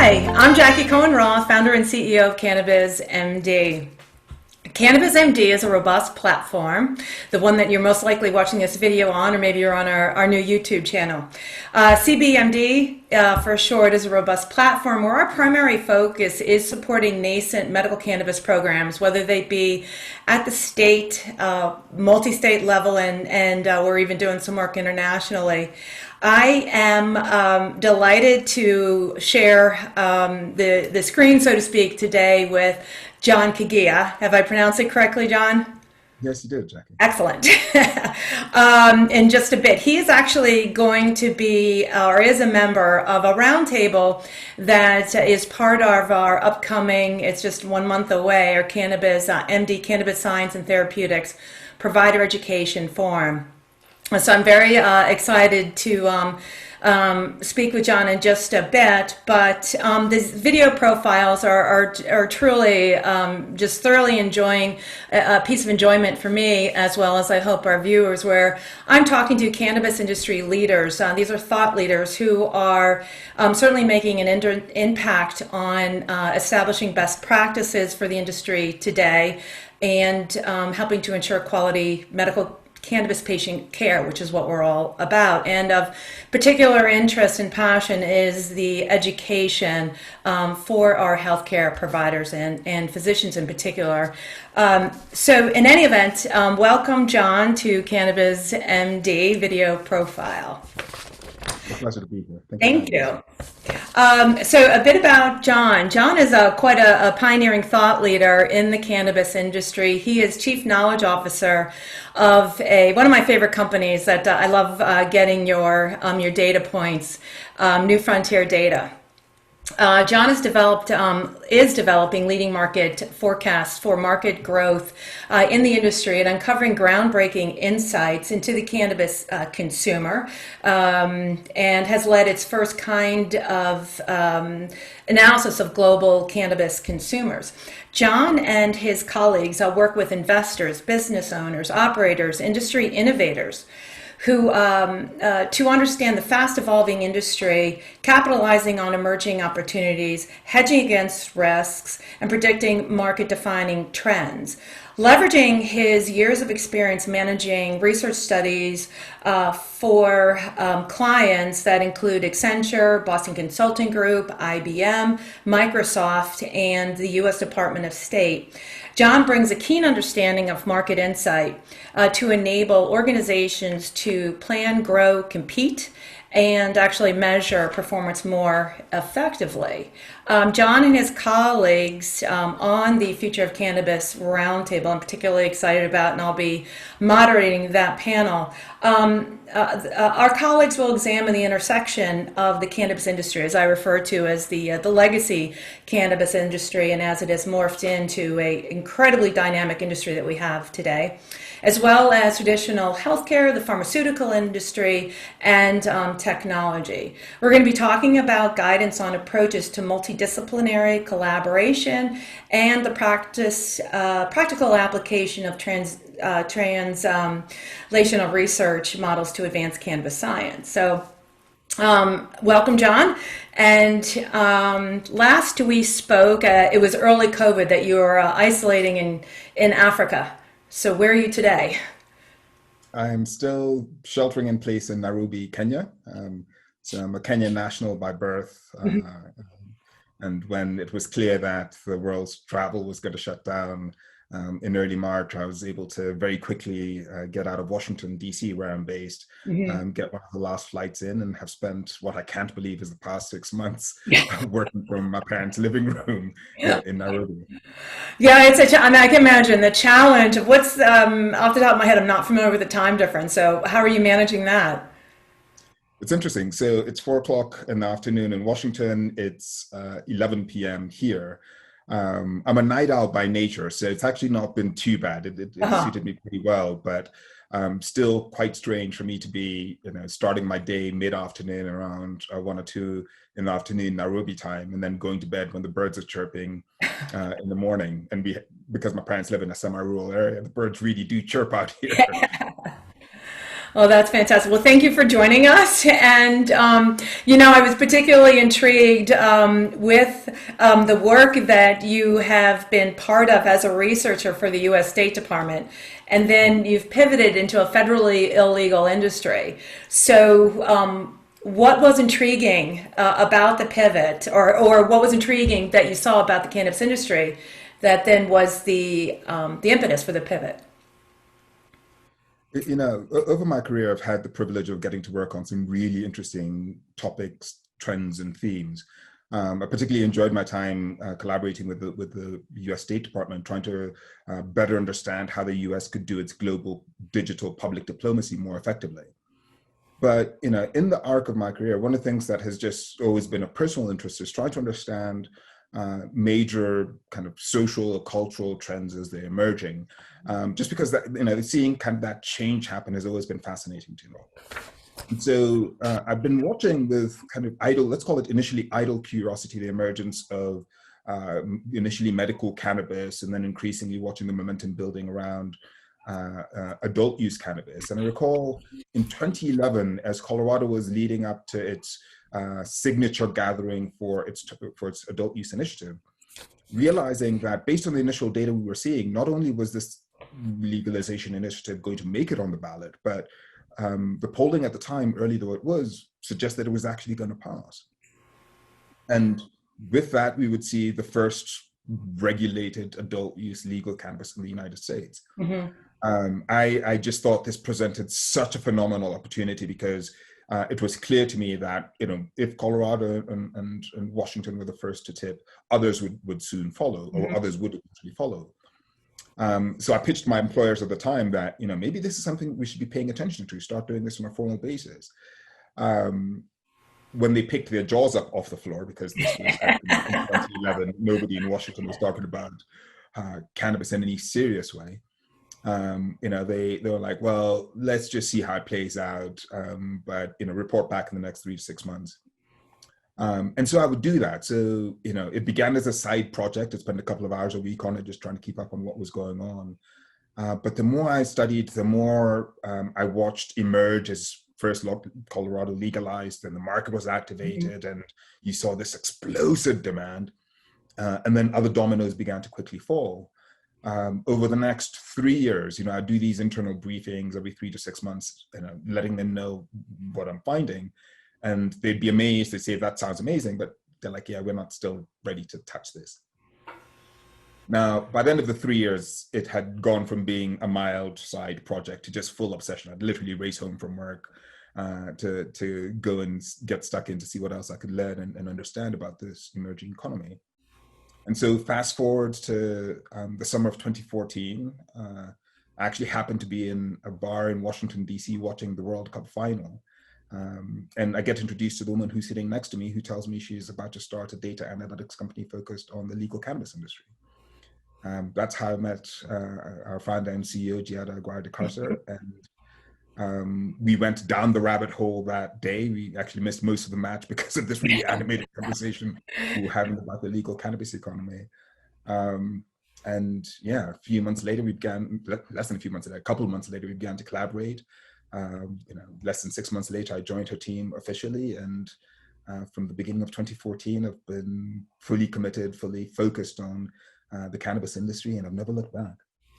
Hi, I'm Jackie Cohen-Roth, founder and CEO of Cannabis MD. Cannabis MD is a robust platform, the one that you're most likely watching this video on, or maybe you're on our new YouTube channel. CBMD, for short, is a robust platform where our primary focus is supporting nascent medical cannabis programs, whether they be at the state, multi-state level, and we're even doing some work internationally. I am delighted to share the screen, so to speak, today with John Kagia. Have I pronounced it correctly, John? Yes, you did, Jackie. Excellent. In just a bit, he is actually going to be, or is a member of a roundtable that is part of our upcoming, it's just 1 month away, our Cannabis, MD Cannabis Science and Therapeutics Provider Education Forum. So I'm very excited to speak with John in just a bit, but these video profiles are truly just thoroughly enjoying a piece of enjoyment for me, as well as I hope our viewers, where I'm talking to cannabis industry leaders. These are thought leaders who are certainly making an impact on establishing best practices for the industry today and helping to ensure quality medical cannabis patient care, which is what we're all about. And of particular interest and passion is the education for our healthcare providers and physicians in particular. So in any event, welcome, John, to Cannabis MD video profile. It's a pleasure to be here. Thank you. So a bit about John. John is quite a pioneering thought leader in the cannabis industry. He is Chief Knowledge Officer of one of my favorite companies that I love getting your data points, New Frontier Data. John is developing leading market forecasts for market growth in the industry and uncovering groundbreaking insights into the cannabis consumer, and has led its first kind of analysis of global cannabis consumers. John and his colleagues work with investors, business owners, operators, industry innovators, who to understand the fast evolving industry, capitalizing on emerging opportunities, hedging against risks, and predicting market defining trends. Leveraging his years of experience managing research studies for clients that include Accenture, Boston Consulting Group, IBM, Microsoft, and the U.S. Department of State, John brings a keen understanding of market insight to enable organizations to plan, grow, compete, and actually measure performance more effectively. John and his colleagues on the Future of Cannabis Roundtable, I'm particularly excited about, and I'll be moderating that panel. Our colleagues will examine the intersection of the cannabis industry, as I refer to as the legacy cannabis industry, and as it has morphed into an incredibly dynamic industry that we have today, as well as traditional healthcare, the pharmaceutical industry, and technology. We're going to be talking about guidance on approaches to multidisciplinary collaboration and the practical application of translational research models to advance cannabis science. So welcome, John. And last we spoke, it was early COVID that you were isolating in Africa. So where are you today? I'm still sheltering in place in Nairobi, Kenya. So I'm a Kenyan national by birth. And when it was clear that the world's travel was going to shut down in early March, I was able to very quickly get out of Washington, D.C., where I'm based, get one of the last flights in, and have spent what I can't believe is the past 6 months working from my parents' living room in Nairobi. Yeah, I mean, I can imagine the challenge of what's, off the top of my head, I'm not familiar with the time difference. So how are you managing that? It's interesting. So it's 4 o'clock in the afternoon in Washington. It's 11 p.m. here. I'm a night owl by nature, so it's actually not been too bad. It suited me pretty well, but still quite strange for me to be, starting my day mid-afternoon around 1 or 2 in the afternoon Nairobi time, and then going to bed when the birds are chirping in the morning. And because my parents live in a semi-rural area, the birds really do chirp out here. Oh, that's fantastic. Well, thank you for joining us. And, I was particularly intrigued with the work that you have been part of as a researcher for the U.S. State Department. And then you've pivoted into a federally illegal industry. So, what was intriguing about the pivot, or what was intriguing that you saw about the cannabis industry that then was the impetus for the pivot? Over my career, I've had the privilege of getting to work on some really interesting topics, trends, and themes. I particularly enjoyed my time collaborating with the U.S. State Department, trying to better understand how the U.S. could do its global digital public diplomacy more effectively. But in the arc of my career, one of the things that has just always been a personal interest is trying to understand major kind of social or cultural trends as they're emerging. Just because that seeing kind of that change happen has always been fascinating to me. And so I've been watching with kind of idle, let's call it initially idle curiosity, the emergence of initially medical cannabis, and then increasingly watching the momentum building around adult use cannabis. And I recall in 2011, as Colorado was leading up to its signature gathering for its adult use initiative, realizing that based on the initial data we were seeing, not only was this legalization initiative going to make it on the ballot, but the polling at the time, early though it was, suggested it was actually going to pass. And with that, we would see the first regulated adult use legal cannabis in the United States. Mm-hmm. I just thought this presented such a phenomenal opportunity because it was clear to me that if Colorado and Washington were the first to tip, others would soon follow, or Mm-hmm. others would eventually follow. So I pitched my employers at the time that maybe this is something we should be paying attention to, start doing this on a formal basis. When they picked their jaws up off the floor, because this was in 2011, nobody in Washington was talking about cannabis in any serious way. They were like, well, let's just see how it plays out, but report back in the next 3 to 6 months. And so I would do that. So it began as a side project. I spent a couple of hours a week on it, just trying to keep up on what was going on. But the more I studied, the more I watched emerge as first Colorado legalized and the market was activated, and you saw this explosive demand, and then other dominoes began to quickly fall. Over the next 3 years, I do these internal briefings every 3 to 6 months, letting them know what I'm finding. And they'd be amazed. They'd say, that sounds amazing. But they're like, yeah, we're not still ready to touch this. Now, by the end of the 3 years, it had gone from being a mild side project to just full obsession. I'd literally race home from work to go and get stuck in to see what else I could learn and understand about this emerging economy. And so fast forward to the summer of 2014, I actually happened to be in a bar in Washington, D.C. watching the World Cup final. And I get introduced to the woman who's sitting next to me, who tells me she's about to start a data analytics company focused on the legal cannabis industry. That's how I met our founder and CEO, Giada Aguirre-de-Carcer. And we went down the rabbit hole that day. We actually missed most of the match because of this really animated conversation we were having about the legal cannabis economy. And yeah, a few months later, less than a few months later, a couple of months later, we began to collaborate. Less than 6 months later, I joined her team officially. And from the beginning of 2014, I've been fully committed, fully focused on the cannabis industry, and I've never looked back.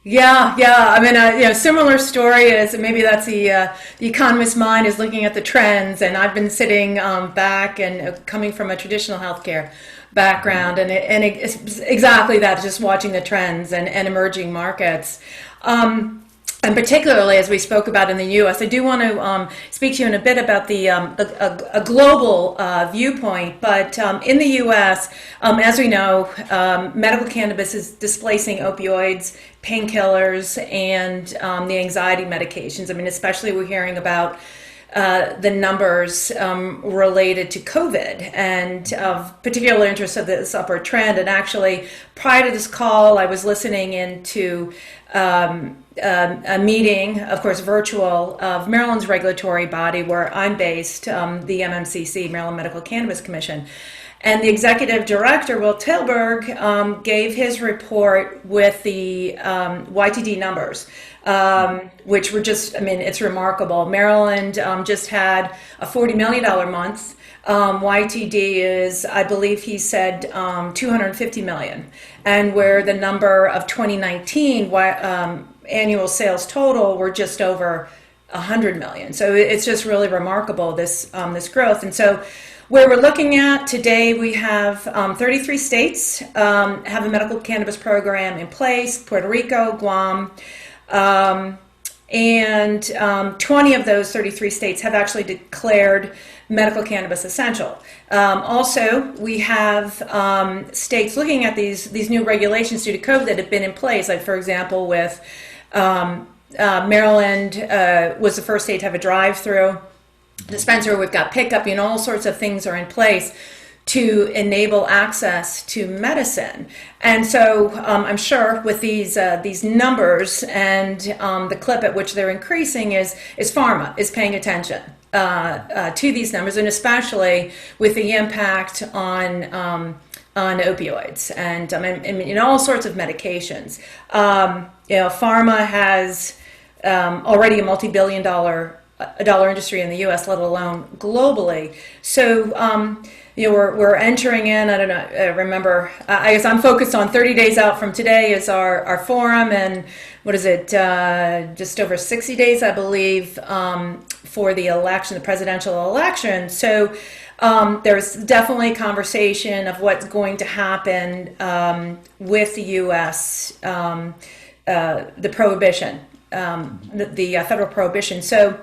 Yeah, yeah. I mean, similar story is maybe that's the economist's mind is looking at the trends, and I've been sitting back and coming from a traditional healthcare background, and it's exactly that, just watching the trends and emerging markets. And particularly, as we spoke about in the U.S., I do want to speak to you in a bit about a global viewpoint. But in the U.S., as we know, medical cannabis is displacing opioids, painkillers, and the anxiety medications. I mean, especially we're hearing about the numbers related to COVID, and of particular interest of this upward trend. And actually, prior to this call, I was listening into a meeting, of course, virtual, of Maryland's regulatory body where I'm based, the MMCC, Maryland Medical Cannabis Commission. And the executive director, Will Tilburg, gave his report with the YTD numbers, which were just, I mean, it's remarkable. Maryland just had a $40 million month. YTD is, I believe he said, 250 million. And where the number of 2019 annual sales total were just over 100 million. So it's just really remarkable, this growth. And so where we're looking at today, we have 33 states have a medical cannabis program in place: Puerto Rico, Guam, and 20 of those 33 states have actually declared medical cannabis essential. Also, we have states looking at these new regulations due to COVID that have been in place, like, for example, with Maryland was the first state to have a drive-through dispensary. We've got pickup, all sorts of things are in place to enable access to medicine. And so I'm sure with these numbers and the clip at which they're increasing is pharma is paying attention to these numbers, and especially with the impact on opioids and all sorts of medications. Pharma has already a multi-billion-dollar industry in the U.S., let alone globally. So, we're entering in. I don't know. Remember, I guess I'm focused on 30 days out from today is our forum, and what is it? Just over 60 days, I believe, for the election, the presidential election. So. There's definitely a conversation of what's going to happen with the U.S. The prohibition, the federal prohibition. So,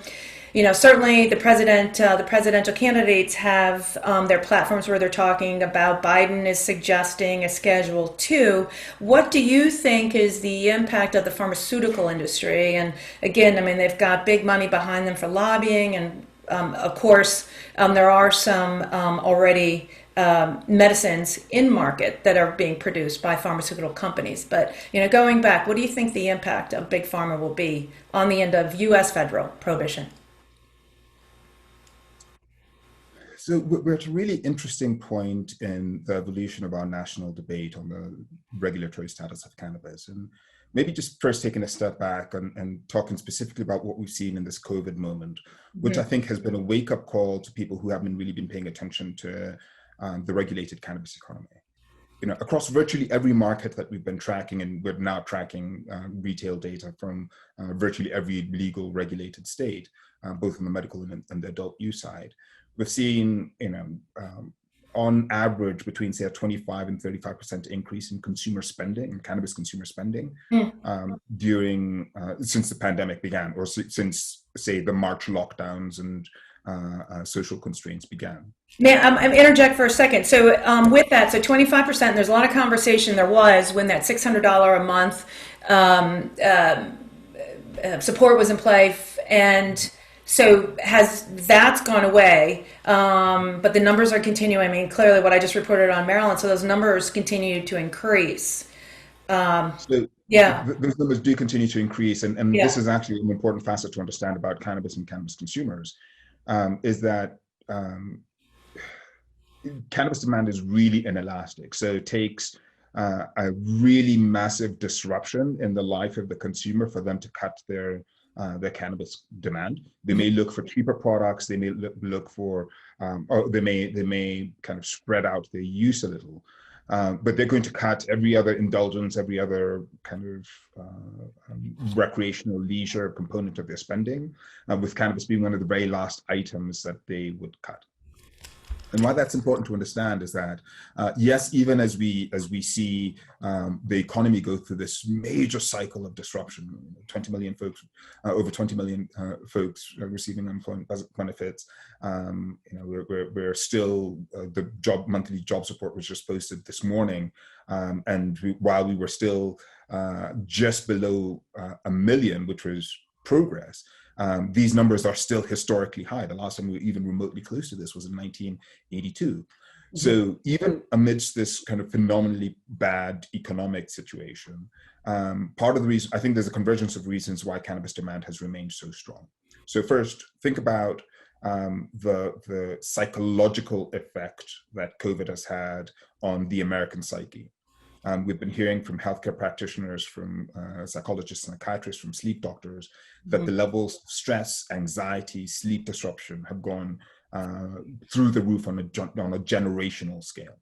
certainly the presidential candidates have their platforms where they're talking about. Biden is suggesting a Schedule II. What do you think is the impact of the pharmaceutical industry? And again, they've got big money behind them for lobbying, and of course, there are some already medicines in market that are being produced by pharmaceutical companies. But going back, what do you think the impact of big pharma will be on the end of U.S. federal prohibition? So we're at a really interesting point in the evolution of our national debate on the regulatory status of cannabis. And maybe just first taking a step back and talking specifically about what we've seen in this COVID moment, which I think has been a wake-up call to people who haven't really been paying attention to the regulated cannabis economy. Across virtually every market that we've been tracking, and we're now tracking retail data from virtually every legal regulated state, both on the medical and the adult use side, we've seen, on average, between say a 25 and 35% increase in consumer spending, in cannabis consumer spending, during since the pandemic began, or since say the March lockdowns and social constraints began. I'm interject for a second. So with that, so 25%, there's a lot of conversation there was when that $600 a month support was in play, and so that's gone away, but the numbers are continuing. Clearly what I just reported on Maryland, so those numbers continue to increase. Those numbers do continue to increase, and this is actually an important facet to understand about cannabis and cannabis consumers, is that cannabis demand is really inelastic. So it takes a really massive disruption in the life of the consumer for them to cut their cannabis demand. They may look for cheaper products. They may look for, or they may kind of spread out their use a little. But they're going to cut every other indulgence, every other kind of recreational leisure component of their spending, with cannabis being one of the very last items that they would cut. And why that's important to understand is that, yes, even as we see the economy go through this major cycle of disruption, 20 million folks, over 20 million folks receiving unemployment benefits, we're still, the monthly job support was just posted this morning, and while we were still just below a million, which was progress, these numbers are still historically high. The last time we were even remotely close to this was in 1982. So even amidst this kind of phenomenally bad economic situation, part of the reason, I think there's a convergence of reasons why cannabis demand has remained so strong. So first, think about the psychological effect that COVID has had on the American psyche. We've been hearing from healthcare practitioners, from psychologists and psychiatrists, from sleep doctors, that the levels of stress, anxiety, sleep disruption have gone through the roof on a generational scale.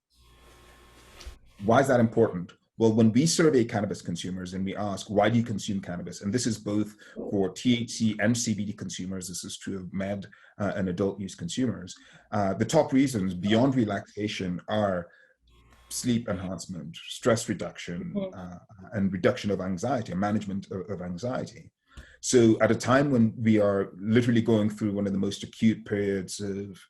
Why is that important? Well, when we survey cannabis consumers and we ask, why do you consume cannabis? And this is both for THC and CBD consumers. This is true of med and adult use consumers. The top reasons beyond relaxation are sleep enhancement, stress reduction, and reduction of anxiety, and management of anxiety. So at a time when we are literally going through one of the most acute periods of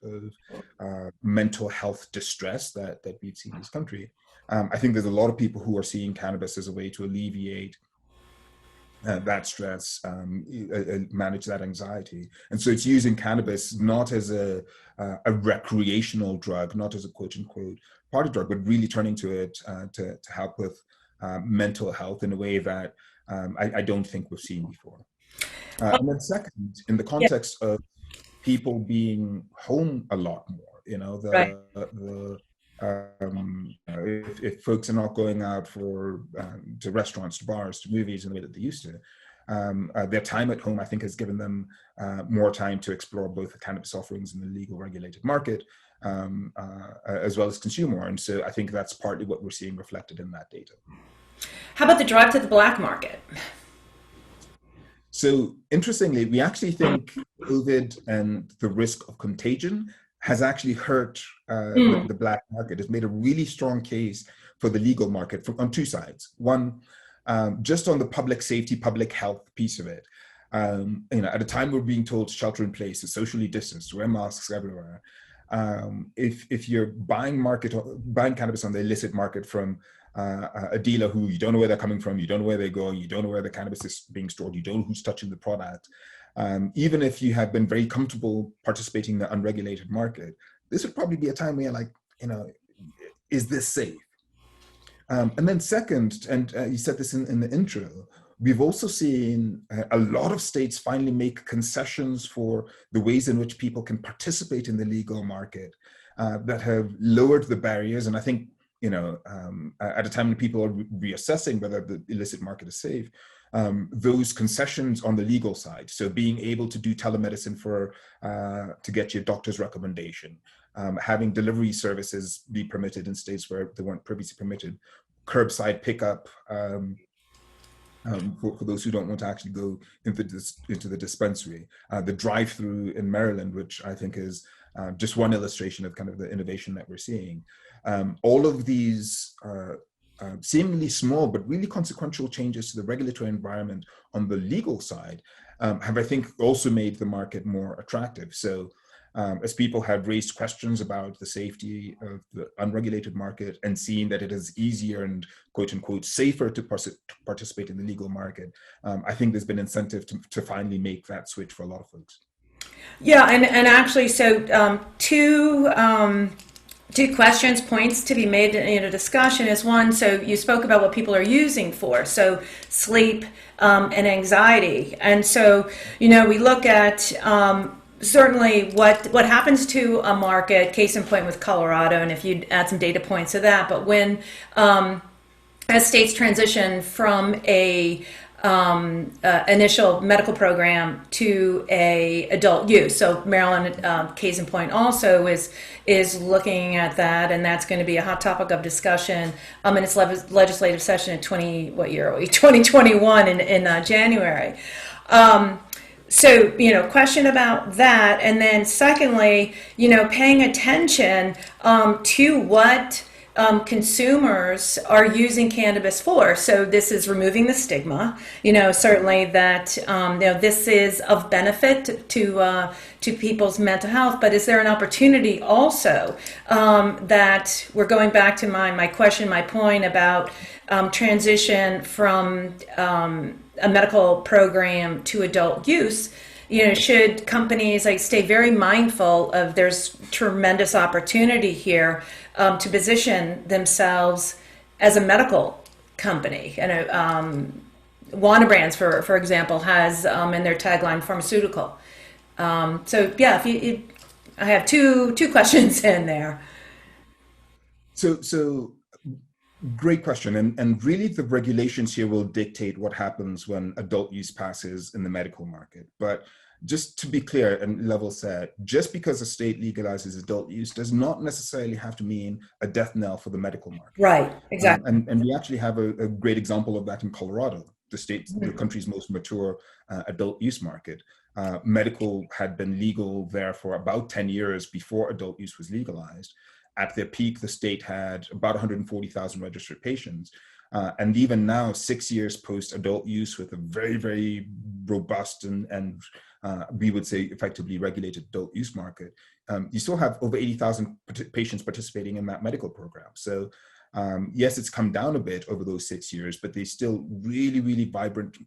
mental health distress that we've seen in this country, I think there's a lot of people who are seeing cannabis as a way to alleviate that stress, manage that anxiety. And so it's using cannabis not as a recreational drug, not as a quote unquote party drug, but really turning to it to help with mental health in a way that I don't think we've seen before. And then second, in the context of people being home a lot more, if folks are not going out to restaurants, to bars, to movies in the way that they used to, their time at home, I think, has given them more time to explore both the cannabis offerings in the legal regulated market, as well as consume more. And so I think that's partly what we're seeing reflected in that data. How about the drive to the black market? So interestingly, we actually think COVID and the risk of contagion has actually hurt the black market. It's made a really strong case for the legal market on two sides. One, just on the public safety, public health piece of it. At a time we're being told to shelter in place, to socially distance, to wear masks everywhere. If you're buying cannabis on the illicit market from a dealer who you don't know where they're coming from, you don't know where they're going, you don't know where the cannabis is being stored, you don't know who's touching the product. Even if you have been very comfortable participating in the unregulated market, this would probably be a time where you're like, is this safe? And then second, and you said this in the intro, we've also seen a lot of states finally make concessions for the ways in which people can participate in the legal market that have lowered the barriers. And I think, at a time when people are reassessing whether the illicit market is safe, those concessions on the legal side, so being able to do telemedicine to get your doctor's recommendation, having delivery services be permitted in states where they weren't previously permitted, curbside pickup for those who don't want to actually go into the dispensary, the drive-through in Maryland, which I think is just one illustration of kind of the innovation that we're seeing. All of these seemingly small but really consequential changes to the regulatory environment on the legal side have, I think, also made the market more attractive. So as people have raised questions about the safety of the unregulated market and seeing that it is easier and quote unquote safer to participate in the legal market, I think there's been incentive to finally make that switch for a lot of folks. Yeah, and actually, so two points to be made in a discussion is one, so you spoke about what people are using for, so sleep and anxiety. And so, we look at certainly what happens to a market, case in point with Colorado, and if you add some data points to that, but when as states transition from a initial medical program to a adult use. So Maryland, case in point, also is looking at that, and that's going to be a hot topic of discussion in its legislative session in 2021 in January. So, question about that, and then secondly, paying attention to what consumers are using cannabis for. So this is removing the stigma, certainly that, this is of benefit to people's mental health, but is there an opportunity also that we're going back to my point about transition from a medical program to adult use? Should companies stay very mindful of there's tremendous opportunity here to position themselves as a medical company. And Wana Brands, for example, has in their tagline pharmaceutical. So yeah, I have two questions in there. So great question. And really the regulations here will dictate what happens when adult use passes in the medical market. But just to be clear and level set, just because a state legalizes adult use does not necessarily have to mean a death knell for the medical market. Right, exactly. And we actually have a great example of that in Colorado, the country's most mature adult use market. Medical had been legal there for about 10 years before adult use was legalized. At their peak, the state had about 140,000 registered patients. And even now, 6 years post adult use with a very, very robust and we would say effectively regulated adult use market, you still have over 80,000 patients participating in that medical program. So yes, it's come down a bit over those 6 years, but they still really, really vibrant.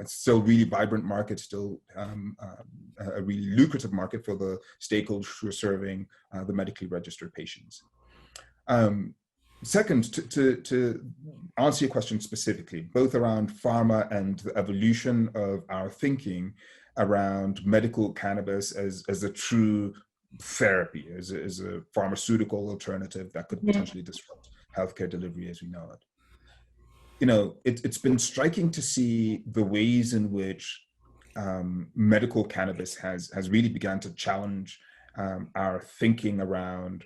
It's still really vibrant market, still a really lucrative market for the stakeholders who are serving the medically registered patients. Second, to answer your question specifically, both around pharma and the evolution of our thinking around medical cannabis as a true therapy, as a pharmaceutical alternative that could potentially disrupt healthcare delivery as we know it. It's been striking to see the ways in which medical cannabis has really begun to challenge our thinking around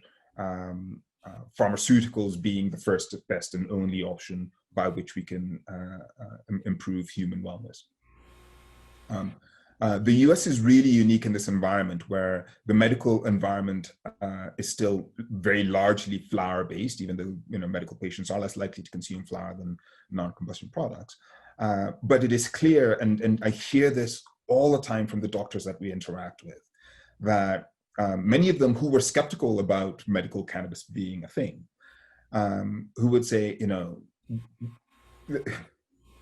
pharmaceuticals being the first, best, and only option by which we can improve human wellness. The US is really unique in this environment where the medical environment is still very largely flower-based, even though medical patients are less likely to consume flower than non-combustion products. But it is clear, and I hear this all the time from the doctors that we interact with, that many of them who were skeptical about medical cannabis being a thing, who would say,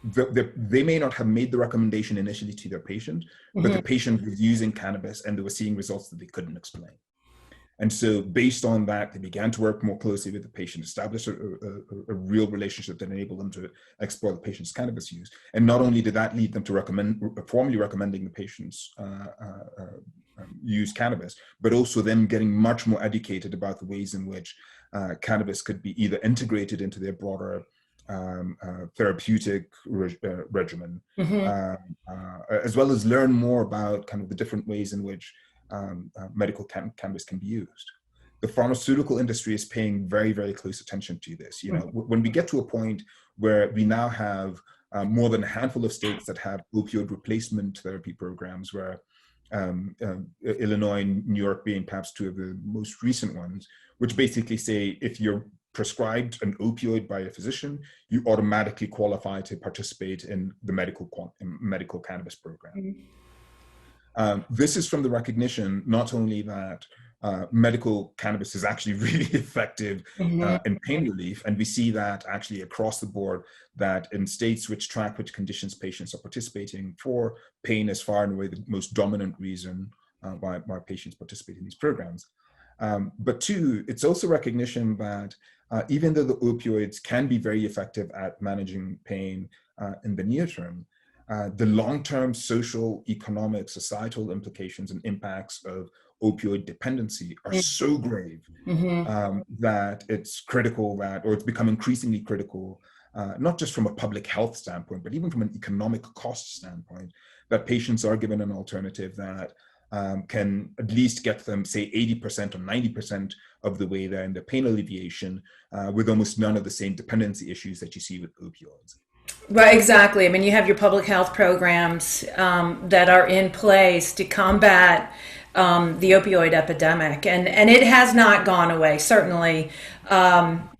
they may not have made the recommendation initially to their patient, but the patient was using cannabis and they were seeing results that they couldn't explain. And so based on that, they began to work more closely with the patient, establish a real relationship that enabled them to explore the patient's cannabis use. And not only did that lead them to formally recommending the patients use cannabis, but also them getting much more educated about the ways in which cannabis could be either integrated into their broader therapeutic regimen, as well as learn more about kind of the different ways in which medical cannabis can be used. The pharmaceutical industry is paying very, very close attention to this. When we get to a point where we now have more than a handful of states that have opioid replacement therapy programs, where Illinois and New York being perhaps two of the most recent ones, which basically say if you're prescribed an opioid by a physician, you automatically qualify to participate in the medical cannabis program. This is from the recognition not only that medical cannabis is actually really effective in pain relief, and we see that actually across the board, that in states which track which conditions patients are participating for, pain is far and away the most dominant reason why patients participate in these programs. But two, it's also recognition that even though the opioids can be very effective at managing pain in the near term, the long-term social, economic, societal implications and impacts of opioid dependency are so grave that it's critical or it's become increasingly critical, not just from a public health standpoint, but even from an economic cost standpoint, that patients are given an alternative that can at least get them, say, 80% or 90% of the way there in the pain alleviation, with almost none of the same dependency issues that you see with opioids. Right, exactly. I mean, you have your public health programs that are in place to combat the opioid epidemic, and it has not gone away, certainly. And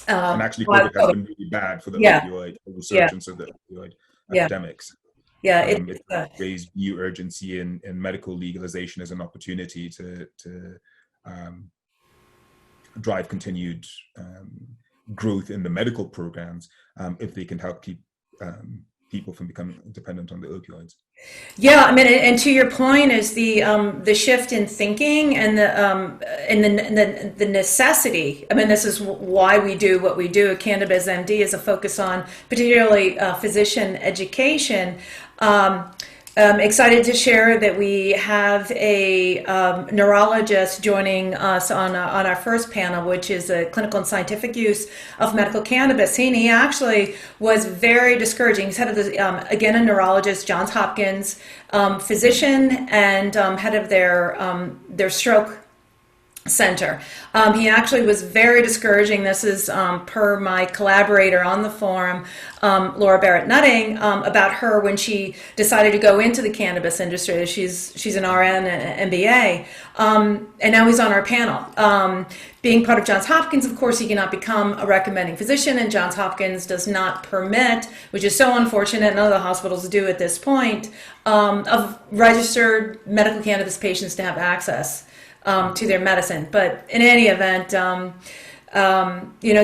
actually, COVID has been really bad for the opioid resurgence of the opioid epidemics. It raised new urgency in medical legalization as an opportunity to drive continued growth in the medical programs if they can help keep people from becoming dependent on the opioids. Yeah, I mean, and to your point is the shift in thinking and the necessity. I mean, this is why we do what we do at Cannabis MD, is a focus on particularly physician education. Excited to share that we have a neurologist joining us on our first panel, which is a clinical and scientific use of medical cannabis. He actually was very discouraging. He's head of the, again, a neurologist, Johns Hopkins physician, and head of their stroke center. He actually was very discouraging. This is per my collaborator on the forum, Laura Barrett Nutting, about her when she decided to go into the cannabis industry. She's an RN and MBA, and now he's on our panel. Being part of Johns Hopkins, of course, he cannot become a recommending physician, and Johns Hopkins does not permit, which is so unfortunate, none of the hospitals do at this point, of registered medical cannabis patients to have access to their medicine. But in any event,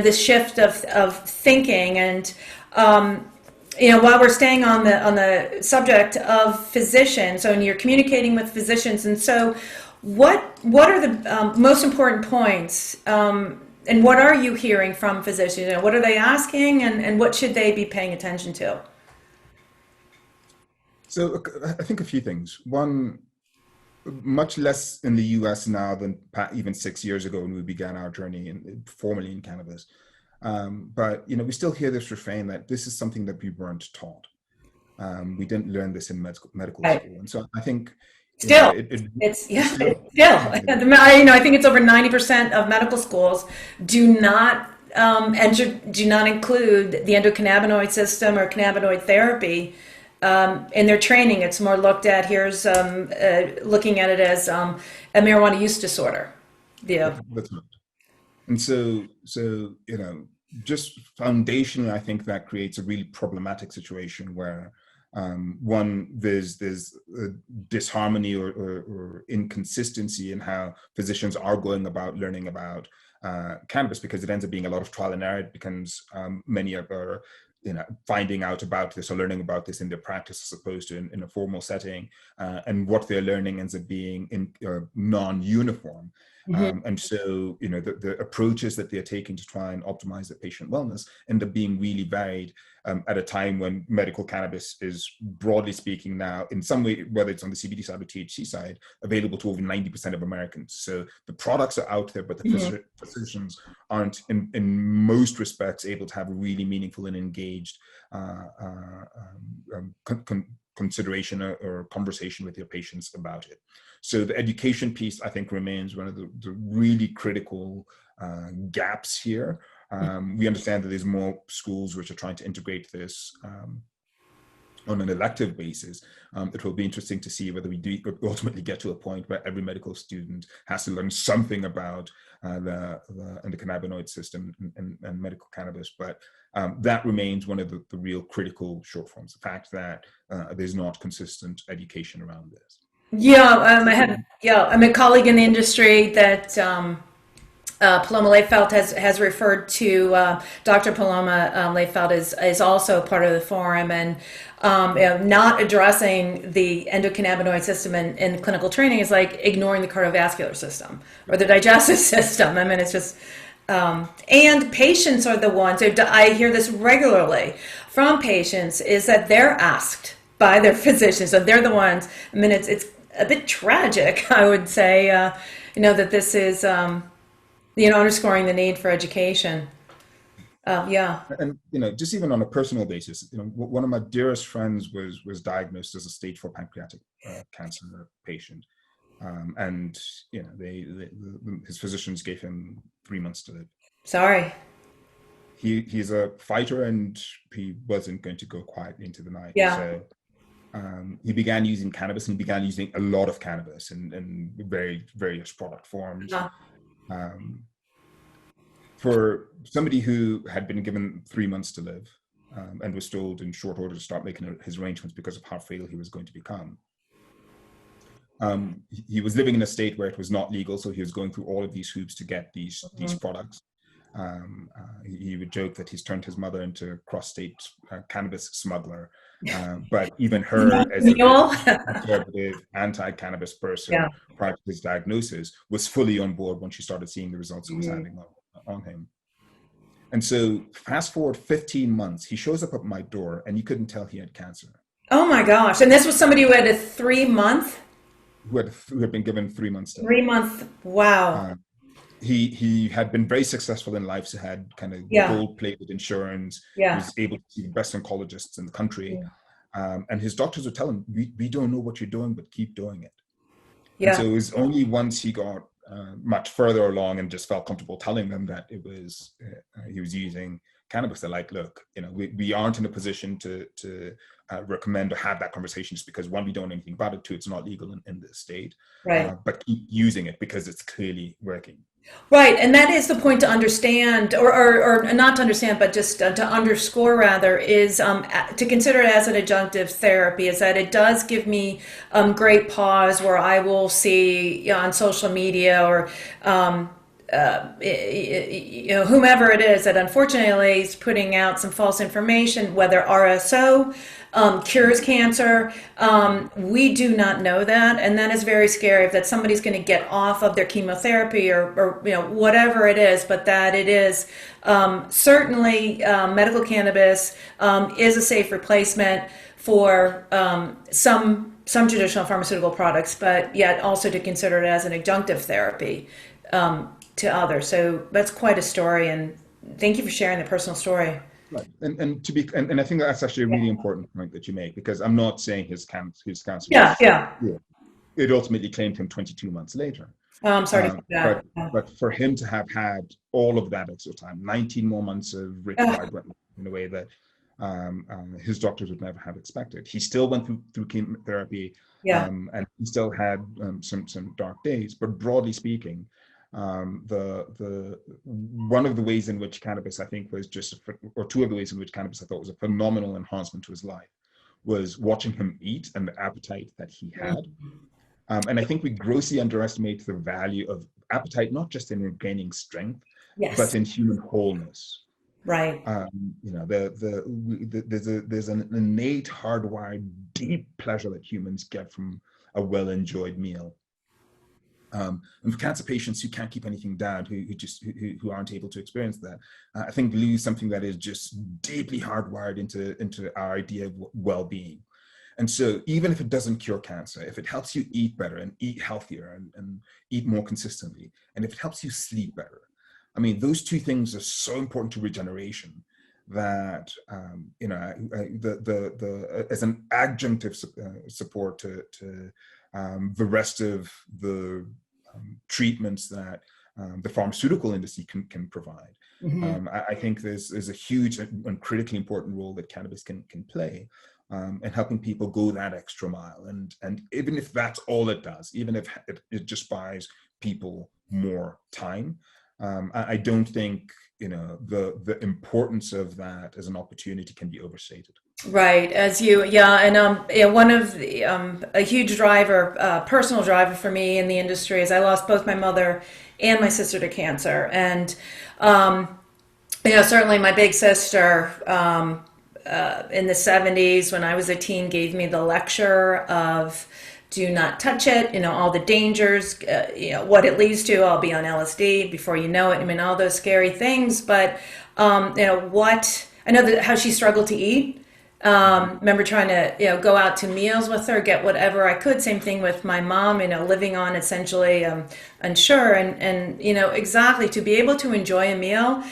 this shift of thinking, and while we're staying on the subject of physicians, so when you're communicating with physicians, and so what are the most important points, and what are you hearing from physicians? What are they asking, and what should they be paying attention to? So I think a few things. One, much less in the US now than even 6 years ago when we began our journey formally in cannabis. But we still hear this refrain that this is something that we weren't taught. We didn't learn this in medical Right. school, and so I think Still, it's it's still. I think it's over 90% of medical schools do not include the endocannabinoid system or cannabinoid therapy in their training. It's more looked at, here's looking at it as a marijuana use disorder. Yeah. That's right. And so just foundationally, I think that creates a really problematic situation where there's a disharmony or inconsistency in how physicians are going about learning about cannabis, because it ends up being a lot of trial and error. It becomes many are finding out about this or learning about this in their practice as opposed to in a formal setting, and what they're learning ends up being in non-uniform. And so, the approaches that they're taking to try and optimize the patient wellness end up being really varied at a time when medical cannabis is, broadly speaking now, in some way, whether it's on the CBD side or THC side, available to over 90% of Americans. So the products are out there, but the physicians aren't, in most respects, able to have a really meaningful and engaged consideration or conversation with your patients about it. So the education piece, I think, remains one of the really critical gaps here. We understand that there's more schools which are trying to integrate this on an elective basis. It will be interesting to see whether we do ultimately get to a point where every medical student has to learn something about the endocannabinoid system and medical cannabis. But that remains one of the real critical shortfalls, the fact that there's not consistent education around this. I'm a colleague in the industry that Paloma Leifeld has referred to. Dr. Paloma Leifeld is also part of the forum, and not addressing the endocannabinoid system in clinical training is like ignoring the cardiovascular system or the digestive system. I mean, it's just, and patients are the ones, I hear this regularly from patients, is that they're asked by their physicians, so they're the ones. I mean, it's a bit tragic, I would say, that this is, underscoring the need for education. And just even on a personal basis, one of my dearest friends was diagnosed as a stage 4 pancreatic cancer patient, and his physicians gave him 3 months to live. Sorry. He's a fighter, and he wasn't going to go quietly into the night. Yeah. So he began using cannabis, and he began using a lot of cannabis in various product forms. Yeah. For somebody who had been given 3 months to live and was told in short order to start making his arrangements because of how frail he was going to become, he was living in a state where it was not legal, so he was going through all of these hoops to get these products. He would joke that he's turned his mother into a cross-state cannabis smuggler, but even her, as a conservative, anti-cannabis person, prior to his diagnosis, was fully on board when she started seeing the results it was having on him. And so fast forward 15 months, he shows up at my door, and you couldn't tell he had cancer. Oh my gosh. And this was somebody who had a 3 month, who had been given 3 months to live. 3 month. Wow. Uh, he had been very successful in life. So had kind of Yeah. gold-plated insurance. He Yeah. was able to see the best oncologists in the country, and his doctors would tell him, "We don't know what you're doing, but keep doing it." And Yeah. so it was only once he got much further along and just felt comfortable telling them that he was using cannabis. They're like, look, we aren't in a position to recommend or have that conversation just because, one, we don't know anything about it, two, it's not legal in this state, Right. but keep using it because it's clearly working. Right, and that is the point to understand, or not to understand, but just to underscore rather, is to consider it as an adjunctive therapy, is that it does give me great pause where I will see, on social media or whomever it is that unfortunately is putting out some false information, whether RSO cures cancer. We do not know that, and that is very scary. That somebody's going to get off of their chemotherapy or whatever it is, but that it is certainly medical cannabis is a safe replacement for some traditional pharmaceutical products, but yet also to consider it as an adjunctive therapy to others. So that's quite a story, and thank you for sharing the personal story. Right. And I think that's actually a really important point that you make, because I'm not saying his cancer Yeah, was, yeah. yeah, it ultimately claimed him 22 months later. Oh, I'm sorry to Um, hear but that. Yeah. but for him to have had all of that extra time, 19 more months of rich, Uh, vibrant life in a way that his doctors would never have expected. He still went through chemotherapy, yeah. and he still had some dark days. But broadly speaking, the one of the ways in which cannabis, I think, was or two of the ways in which cannabis, I thought, was a phenomenal enhancement to his life, was watching him eat and the appetite that he had. And I think we grossly underestimate the value of appetite, not just in gaining strength, but Yes. in human wholeness. Right. There's an innate, hardwired, deep pleasure that humans get from a well-enjoyed meal. And for cancer patients who can't keep anything down, who aren't able to experience that, I think lose something that is just deeply hardwired into our idea of well-being. And so even if it doesn't cure cancer, if it helps you eat better and eat healthier and eat more consistently, and if it helps you sleep better, I mean, those two things are so important to regeneration that as an adjunctive support to the rest of the treatments that the pharmaceutical industry can provide. Hmm. I think there's a huge and critically important role that cannabis can play and helping people go that extra mile. And even if that's all it does, even if it just buys people more time, I don't think the importance of that as an opportunity can be overstated. Right, as you, yeah, and yeah, one of the a huge driver, personal driver for me in the industry is I lost both my mother and my sister to cancer, and um, certainly my big sister in the 70s when I was a teen gave me the lecture of do not touch it, all the dangers, what it leads to. I'll be on LSD before you know it. I mean, all those scary things, but what I know that how she struggled to eat. Remember trying to, go out to meals with her, get whatever I could. Same thing with my mom, living on essentially unsure and exactly to be able to enjoy a meal.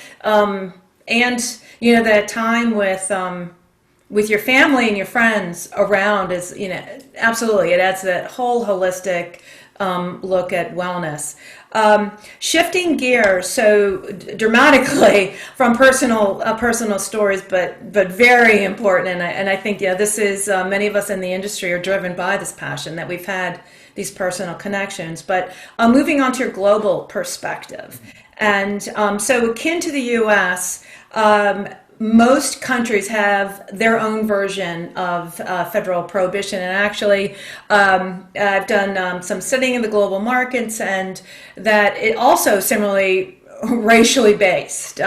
And, that time with your family and your friends around is, absolutely, it adds that whole holistic look at wellness. Shifting gears so dramatically from personal stories, but very important, and I think this is many of us in the industry are driven by this passion that we've had these personal connections. But moving on to your global perspective, and so akin to the U.S. Most countries have their own version of federal prohibition. And actually, I've done some studying in the global markets, and that it also similarly racially based.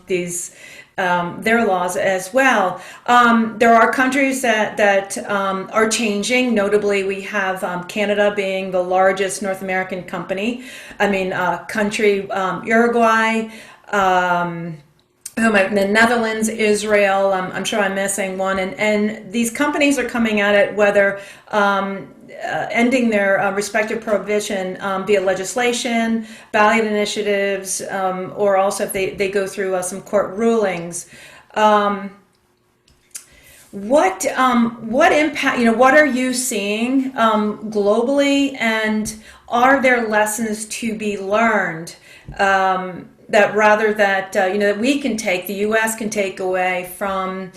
These their laws as well. There are countries that are changing. Notably, we have Canada being the largest North American country, Uruguay. The Netherlands, Israel. I'm sure I'm missing one, and these companies are coming at it whether ending their respective prohibition via legislation, ballot initiatives, or also if they go through some court rulings. Um, what impact, what are you seeing globally, and are there lessons to be learned that rather that that we can take, the U.S. can take away from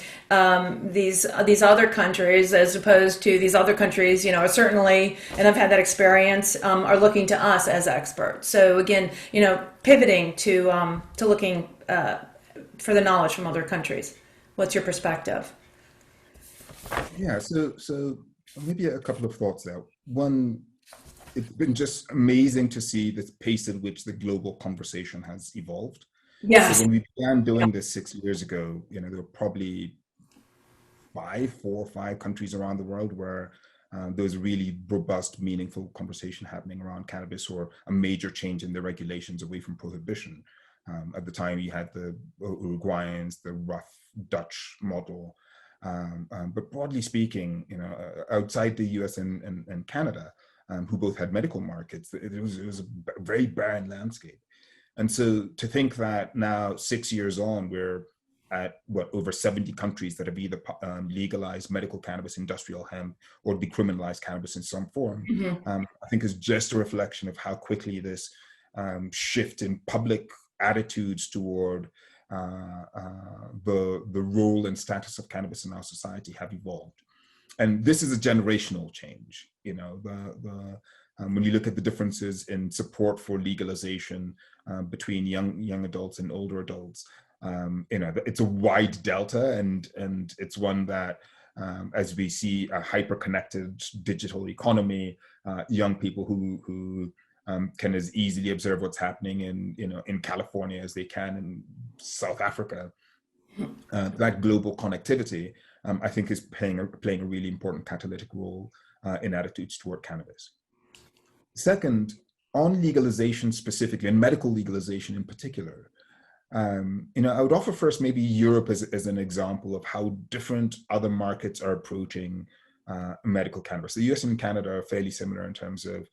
these other countries, as opposed to these other countries, certainly, and I've had that experience, are looking to us as experts. So again, pivoting to looking for the knowledge from other countries. What's your perspective? Yeah, so maybe a couple of thoughts there. One, it's been just amazing to see the pace at which the global conversation has evolved. So Yes. when we began doing this 6 years ago, there were probably 4 or 5 countries around the world where there was really robust, meaningful conversation happening around cannabis, or a major change in the regulations away from prohibition. At the time, you had the Uruguayans, the rough Dutch model. But broadly speaking, outside the US and Canada, who both had medical markets, it was a very barren landscape. And so to think that now, 6 years on, we're at over 70 countries that have either legalized medical cannabis, industrial hemp, or decriminalized cannabis in some form, Mhm. I think is just a reflection of how quickly this shift in public attitudes toward the role and status of cannabis in our society have evolved. And this is a generational change. When you look at the differences in support for legalization between young adults and older adults, it's a wide delta, and it's one that, as we see a hyper-connected digital economy, young people who can as easily observe what's happening in California as they can in South Africa. That global connectivity, I think, is playing a really important catalytic role in attitudes toward cannabis. Second, on legalization specifically, and medical legalization in particular, I would offer first maybe Europe as an example of how different other markets are approaching medical cannabis. The US and Canada are fairly similar in terms of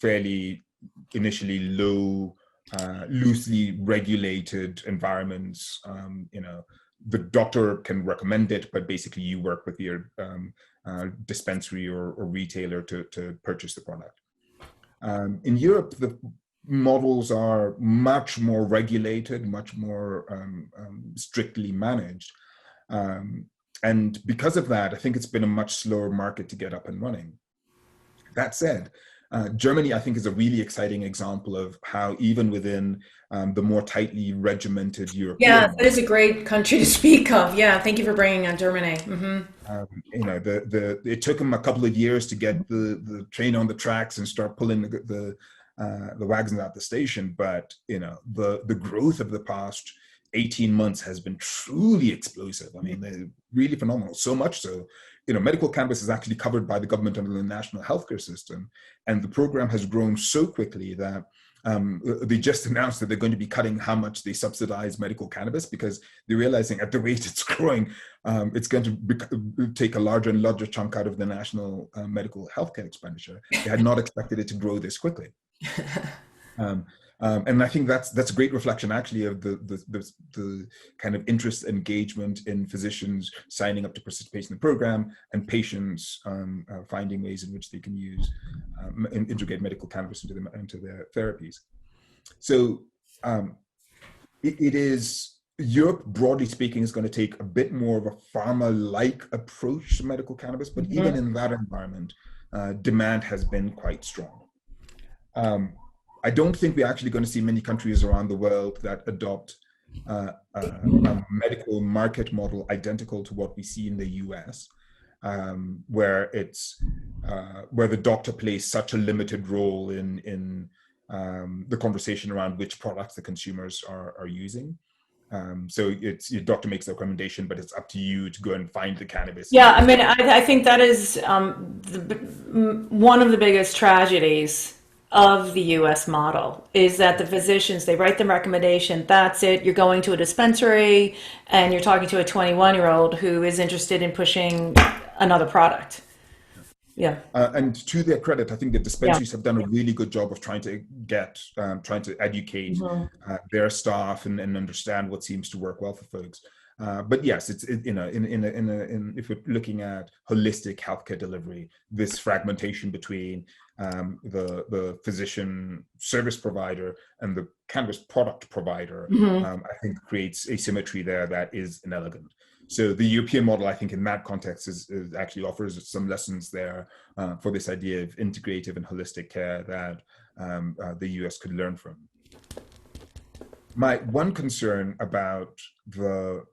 fairly initially low, loosely regulated environments. The doctor can recommend it, but basically you work with your dispensary or retailer to purchase the product. In Europe, the models are much more regulated, much more strictly managed. And because of that, I think it's been a much slower market to get up and running. That said, Germany, I think, is a really exciting example of how even within the more tightly regimented European Yeah, that model, is a great country to speak of. Yeah, thank you for bringing on Germany. Hmm. it took them a couple of years to get the train on the tracks and start pulling the wagons out the station. But the growth of the past 18 months has been truly explosive. I mean, they're really phenomenal. So much so, medical cannabis is actually covered by the government under the national healthcare system, and the program has grown so quickly that they just announced that they're going to be cutting how much they subsidize medical cannabis, because they're realizing at the rate it's growing, it's going to take a larger and larger chunk out of the national medical healthcare expenditure. They had not expected it to grow this quickly. And I think that's a great reflection, actually, of the kind of interest, engagement in physicians signing up to participate in the program, and patients finding ways in which they can use and integrate medical cannabis into their therapies. So it is, Europe, broadly speaking, is going to take a bit more of a pharma-like approach to medical cannabis, but even in that environment, demand has been quite strong. I don't think we're actually going to see many countries around the world that adopt a medical market model identical to what we see in the US, where the doctor plays such a limited role in the conversation around which products the consumers are using. So it's, your doctor makes the recommendation, but it's up to you to go and find the cannabis. Yeah, I mean, I think that is one of the biggest tragedies of the US model is that the physicians, they write the recommendation, that's it, you're going to a dispensary and you're talking to a 21-year-old who is interested in pushing another product. Yeah. And to their credit, I think the Yeah. dispensaries have done a really good job of trying to educate Mhm. their staff and understand what seems to work well for folks. But yes, you know, if we're looking at holistic healthcare delivery, this fragmentation between the physician service provider and the cannabis product provider, Mhm. I think creates asymmetry there that is inelegant. So the European model, I think, in that context, is actually offers some lessons there for this idea of integrative and holistic care that the US could learn from. My one concern about the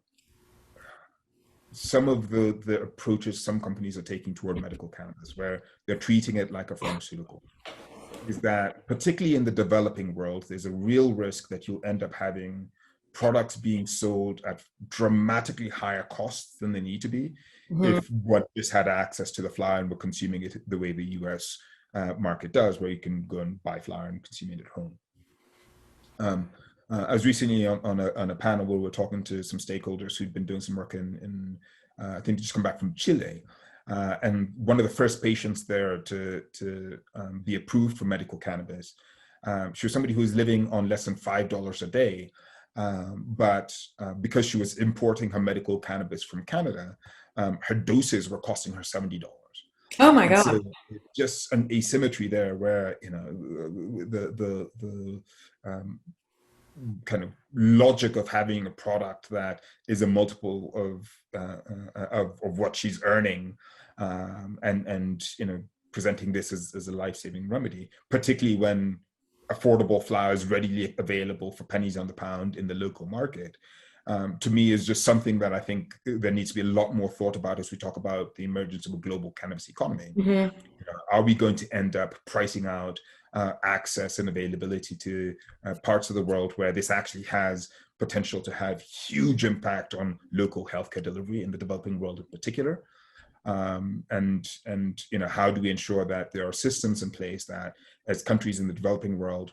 some of the approaches some companies are taking toward medical cannabis, where they're treating it like a pharmaceutical, is that particularly in the developing world, there's a real risk that you'll end up having products being sold at dramatically higher costs than they need to be Mhm. if one just had access to the flower and were consuming it the way the US market does, where you can go and buy flower and consume it at home. Um, I was recently on a panel where we were talking to some stakeholders who'd been doing some work I think just come back from Chile. And one of the first patients there to be approved for medical cannabis, she was somebody who was living on less than $5 a day. But because she was importing her medical cannabis from Canada, her doses were costing her $70. Oh my And so God. just an asymmetry there where, you know, the kind of logic of having a product that is a multiple of what she's earning, and you know, presenting this as a life-saving remedy, particularly when affordable flour is readily available for pennies on the pound in the local market. To me, is just something that I think there needs to be a lot more thought about as we talk about the emergence of a global cannabis economy. Mhm. You know, are we going to end up pricing out access and availability to parts of the world where this actually has potential to have huge impact on local healthcare delivery in the developing world in particular? And you know, how do we ensure that there are systems in place that, as countries in the developing world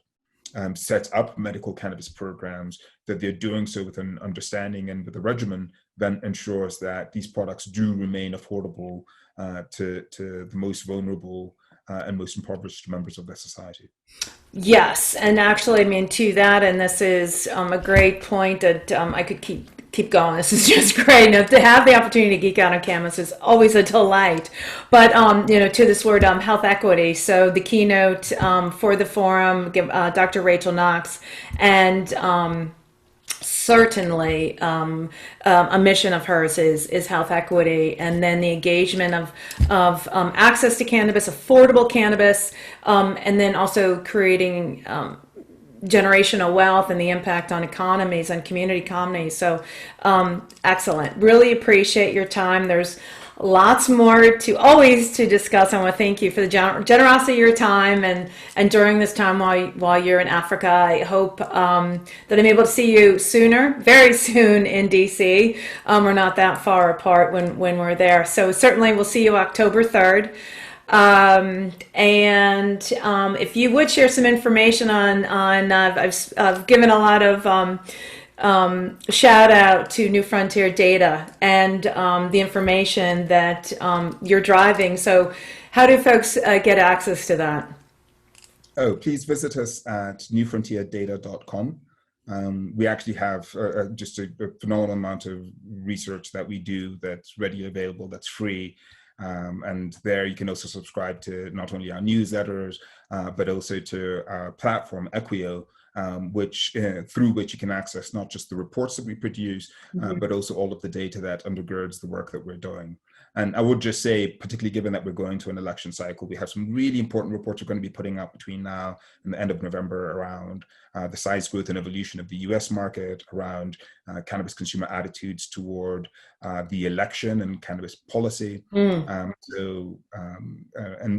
set up medical cannabis programs, that they're doing so with an understanding and with a regimen that ensures that these products do remain affordable to the most vulnerable and most impoverished members of their society. Yes, and actually, I mean, to that, and this is a great point that I could keep going. This is just great. Now, to have the opportunity to geek out on campus is always a delight. But you know, to this word, health equity. So the keynote for the forum, Dr. Rachel Knox, and certainly a mission of hers is health equity, and then the engagement of access to cannabis, affordable cannabis, and then also creating generational wealth and the impact on economies, on community economies. So excellent. Really appreciate your time. There's lots more to always to discuss. I want to thank you for the generosity of your time, and during this time while you're in Africa. I hope that I'm able to see you sooner, very soon in DC. We're not that far apart when we're there. So certainly we'll see you October 3rd. And if you would share some information on I've given a lot of shout out to New Frontier Data and the information that you're driving. So how do folks get access to that? Oh, please visit us at newfrontierdata.com. We actually have just a phenomenal amount of research that we do that's readily available, that's free. And there you can also subscribe to not only our newsletters, but also to our platform, Equio, which through which you can access not just the reports that we produce, but also all of the data that undergirds the work that we're doing. And I would just say, particularly given that we're going to an election cycle, we have some really important reports we're going to be putting out between now and the end of November around the size, growth, and evolution of the US market, around cannabis consumer attitudes toward the election and cannabis policy. Mm.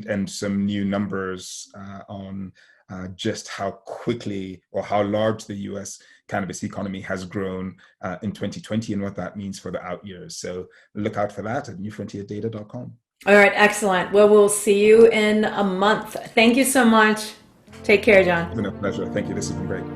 And some new numbers on just how quickly or how large the US cannabis economy has grown in 2020 and what that means for the out years. So look out for that at newfrontierdata.com. All right, excellent. Well, we'll see you in a month. Thank you so much. Take care, John. It's been a pleasure. Thank you. This has been great.